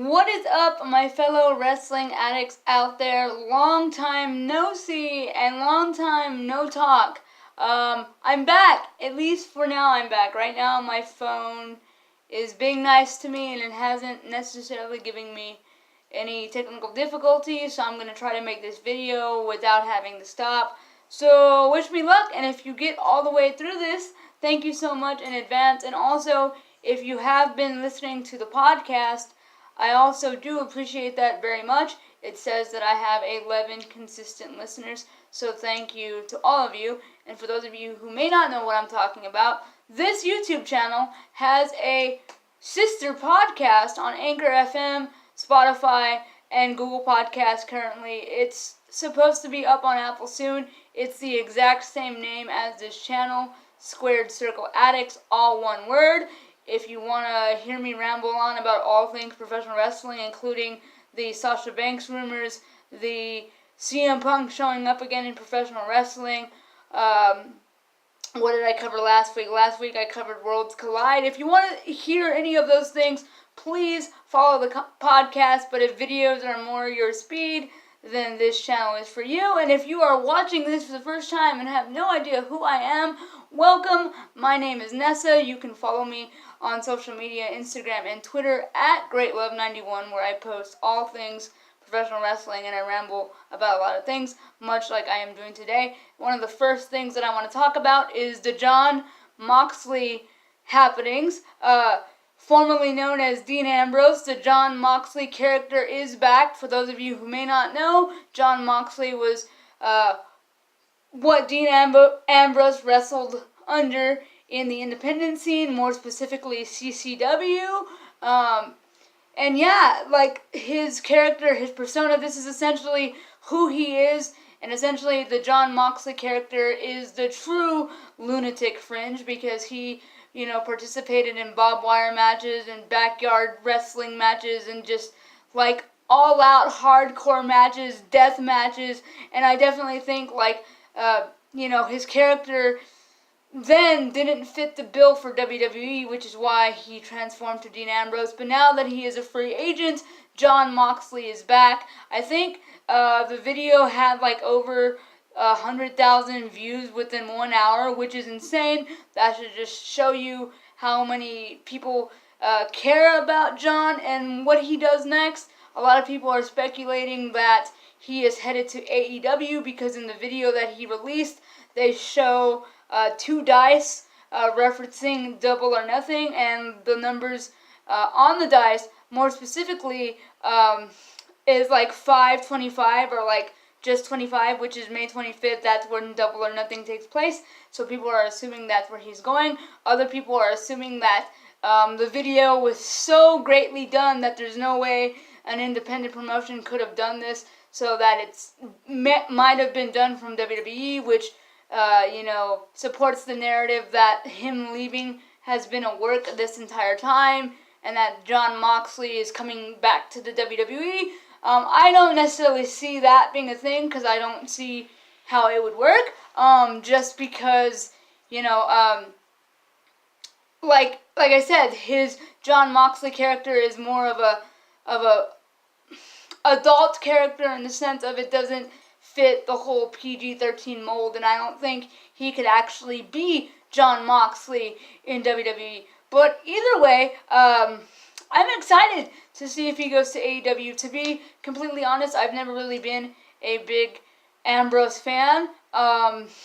What is up, my fellow wrestling addicts out there? Long time no see and long time no talk. I'm back. At least for now, I'm back. Right now, my phone is being nice to me and it hasn't necessarily given me any technical difficulties, so I'm going to try to make this video without having to stop. So, wish me luck, and if you get all the way through this, thank you so much in advance. And also, if you have been listening to the podcast, I also do appreciate that very much. It says that I have 11 consistent listeners, so thank you to all of you. And for those of you who may not know what I'm talking about, this YouTube channel has a sister podcast on Anchor FM, Spotify, and Google Podcasts currently. It's supposed to be up on Apple soon. It's the exact same name as this channel, Squared Circle Addicts, all one word. If you want to hear me ramble on about all things professional wrestling, including the Sasha Banks rumors, the CM Punk showing up again in professional wrestling, what did I cover last week? Last week I covered Worlds Collide. If you want to hear any of those things, please follow the podcast. But if videos are more your speed, then this channel is for you. And if you are watching this for the first time and have no idea who I am, welcome. My name is Nessa. You can follow me on social media, Instagram and Twitter at GreatLove91, where I post all things professional wrestling and I ramble about a lot of things, much like I am doing today. One of the first things that I want to talk about is the Jon Moxley happenings. Formerly known as Dean Ambrose, the Jon Moxley character is back. For those of you who may not know, Jon Moxley was what Dean Ambrose wrestled under in the independent scene, more specifically CCW. And yeah, like his character, his persona, this is essentially who he is. And essentially the Jon Moxley character is the true lunatic fringe because he, participated in barbed wire matches and backyard wrestling matches and just like all out hardcore matches, death matches. And I definitely think his character then didn't fit the bill for WWE, which is why he transformed to Dean Ambrose. But now that he is a free agent, Jon Moxley is back. I think the video had over 100,000 views within 1 hour, which is insane. That should just show you how many people care about Jon and what he does next. A lot of people are speculating that he is headed to AEW because in the video that he released, they show 2 dice referencing Double or Nothing, and the numbers on the dice, more specifically, is 525 or just 25, which is May 25th. That's when Double or Nothing takes place. So people are assuming that's where he's going. Other people are assuming that the video was so greatly done that there's no way an independent promotion could have done this, so that might have been done from WWE, which supports the narrative that him leaving has been a work this entire time, and that Jon Moxley is coming back to the WWE. I don't necessarily see that being a thing, because I don't see how it would work, just because, like I said, his Jon Moxley character is more of a adult character in the sense of it doesn't fit the whole PG-13 mold, and I don't think he could actually be Jon Moxley in WWE. But either way, I'm excited to see if he goes to AEW. To be completely honest, I've never really been a big Ambrose fan.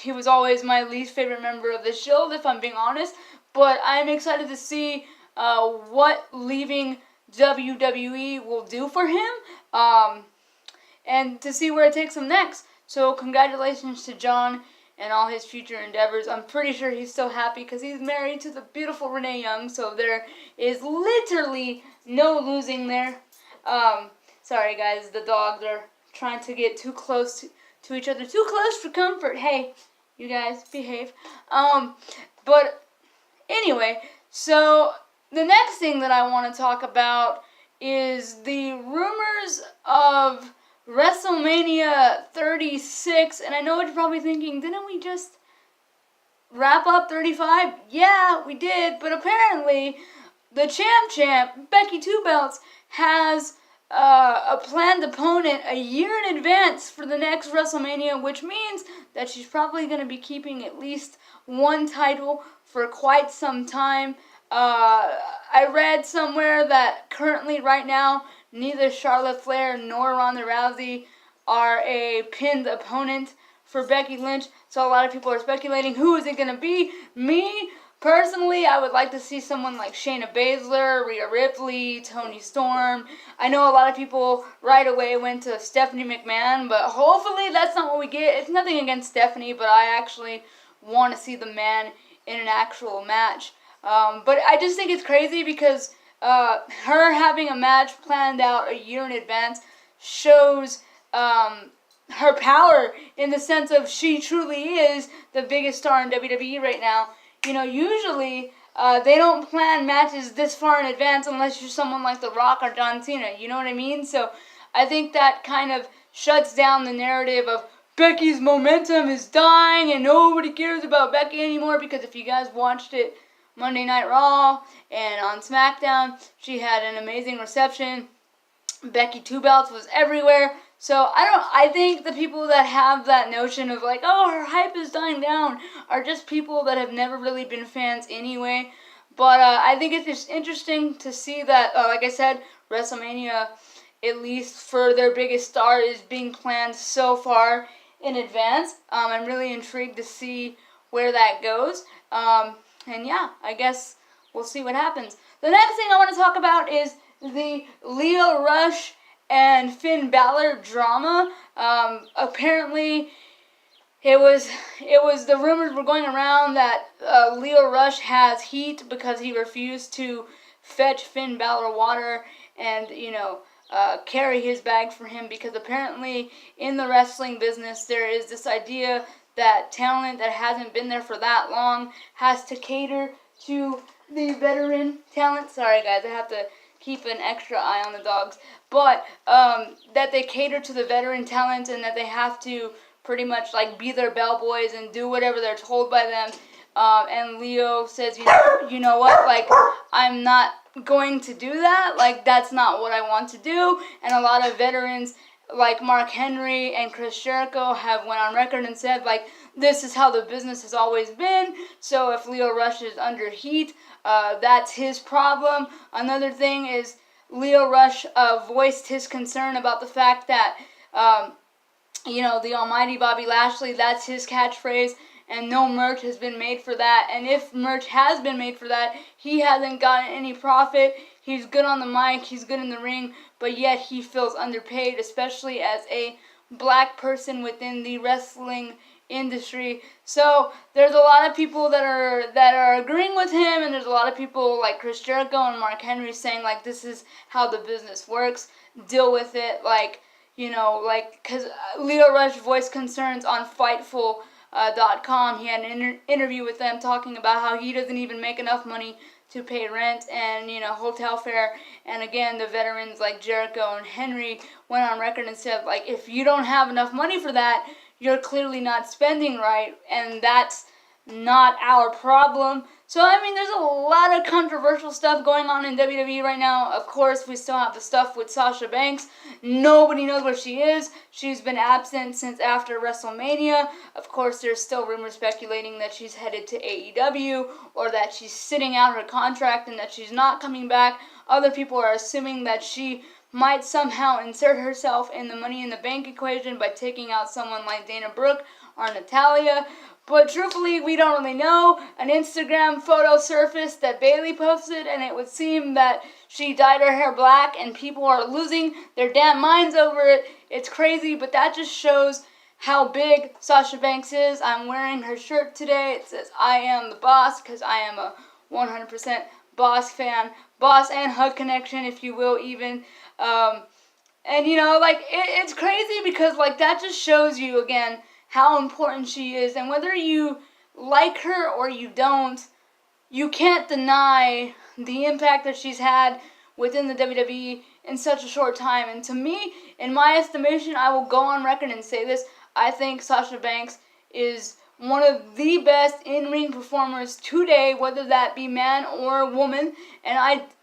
He was always my least favorite member of the Shield, if I'm being honest. But I'm excited to see what leaving WWE will do for him, and to see where it takes him next. So congratulations to Jon and all his future endeavors. I'm pretty sure he's still happy because he's married to the beautiful Renee Young, so there is literally no losing there. Sorry guys, the dogs are trying to get too close to each other. Too close for comfort. Hey, you guys, behave. But anyway, so the next thing that I want to talk about is the rumors of WrestleMania 36, and I know what you're probably thinking, didn't we just wrap up 35? Yeah, we did, but apparently the champ, Becky Two Belts, has a planned opponent a year in advance for the next WrestleMania, which means that she's probably going to be keeping at least one title for quite some time. I read somewhere that currently, right now, neither Charlotte Flair nor Ronda Rousey are a pinned opponent for Becky Lynch, so a lot of people are speculating who is it going to be. Me, personally, I would like to see someone like Shayna Baszler, Rhea Ripley, Toni Storm. I know a lot of people right away went to Stephanie McMahon, but hopefully that's not what we get. It's nothing against Stephanie, but I actually want to see the man in an actual match. But I just think it's crazy because her having a match planned out a year in advance shows her power in the sense of she truly is the biggest star in WWE right now. You know, usually they don't plan matches this far in advance unless you're someone like The Rock or John Cena. You know what I mean? So I think that kind of shuts down the narrative of Becky's momentum is dying and nobody cares about Becky anymore, because if you guys watched it Monday Night Raw and on SmackDown, she had an amazing reception. Becky Two Belts was everywhere. So I think the people that have that notion of like, oh, her hype is dying down, are just people that have never really been fans anyway. But I think it's just interesting to see that, like I said, WrestleMania, at least for their biggest star, is being planned so far in advance. I'm really intrigued to see where that goes. And yeah, I guess we'll see what happens. The next thing I want to talk about is the Lio Rush and Finn Balor drama. Apparently, it was the rumors were going around that Lio Rush has heat because he refused to fetch Finn Balor water and, carry his bag for him, because apparently in the wrestling business there is this idea that talent that hasn't been there for that long has to cater to the veteran talent. Sorry guys, I have to keep an extra eye on the dogs. But that they cater to the veteran talent and that they have to pretty much like be their bellboys and do whatever they're told by them. And Lio says, you know what, like, I'm not going to do that. Like, that's not what I want to do. And a lot of veterans like Mark Henry and Chris Jericho have went on record and said, like, this is how the business has always been. So if Lio Rush is under heat, that's his problem. Another thing is Lio Rush voiced his concern about the fact that, the almighty Bobby Lashley, that's his catchphrase, and no merch has been made for that. And if merch has been made for that, he hasn't gotten any profit. He's good on the mic, he's good in the ring, but yet he feels underpaid, especially as a black person within the wrestling industry. So there's a lot of people that are agreeing with him, and there's a lot of people like Chris Jericho and Mark Henry saying, like, this is how the business works, deal with it, because Lio Rush voiced concerns on Fightful.com. He had an interview with them talking about how he doesn't even make enough money to pay rent and, hotel fare. And again, the veterans like Jericho and Henry went on record and said, like, if you don't have enough money for that, you're clearly not spending right, and that's not our problem. So, there's a lot of controversial stuff going on in WWE right now. Of course, we still have the stuff with Sasha Banks. Nobody knows where she is. She's been absent since after WrestleMania. Of course, there's still rumors speculating that she's headed to AEW or that she's sitting out her contract and that she's not coming back. Other people are assuming that she might somehow insert herself in the Money in the Bank equation by taking out someone like Dana Brooke or Natalya. But truthfully, we don't really know. An Instagram photo surfaced that Bayley posted, and it would seem that she dyed her hair black, and people are losing their damn minds over it. It's crazy, but that just shows how big Sasha Banks is. I'm wearing her shirt today. It says, I am the boss, because I am a 100% boss fan. Boss and hug connection, if you will, even. It's crazy because, that just shows you, again, how important she is. And whether you like her or you don't, you can't deny the impact that she's had within the WWE in such a short time. And to me, in my estimation, I will go on record and say this, I think Sasha Banks is one of the best in-ring performers today, whether that be man or woman. And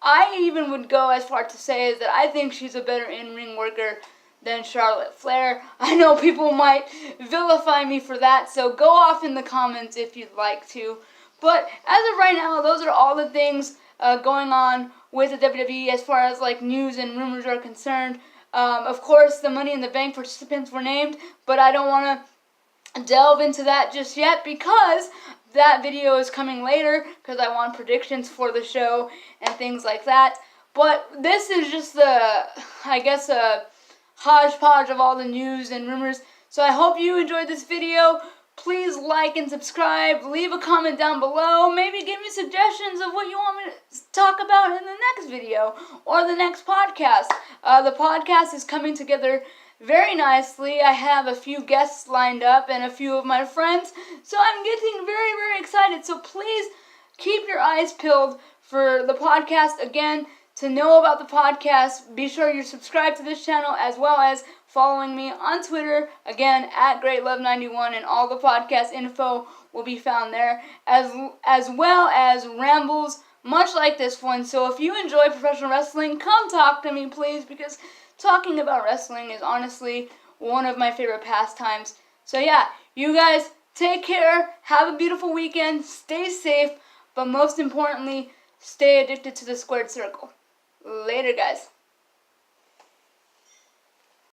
I even would go as far to say is that I think she's a better in-ring worker than Charlotte Flair. I know people might vilify me for that, so go off in the comments if you'd like to. But as of right now, those are all the things going on with the WWE as far as like news and rumors are concerned. Of course, the Money in the Bank participants were named, but I don't want to delve into that just yet because that video is coming later because I want predictions for the show and things like that. But this is just the, I guess, a hodgepodge of all the news and rumors. So I hope you enjoyed this video. Please like and subscribe. Leave a comment down below. Maybe give me suggestions of what you want me to talk about in the next video or the next podcast. The podcast is coming together very nicely. I have a few guests lined up and a few of my friends. So I'm getting very, very excited. So please keep your eyes peeled for the podcast. Again, to know about the podcast, be sure you're subscribed to this channel as well as following me on Twitter, again, at GreatLove91, and all the podcast info will be found there, as well as rambles much like this one. So if you enjoy professional wrestling, come talk to me, please, because talking about wrestling is honestly one of my favorite pastimes. So yeah, you guys take care, have a beautiful weekend, stay safe, but most importantly, stay addicted to the squared circle. Later, guys.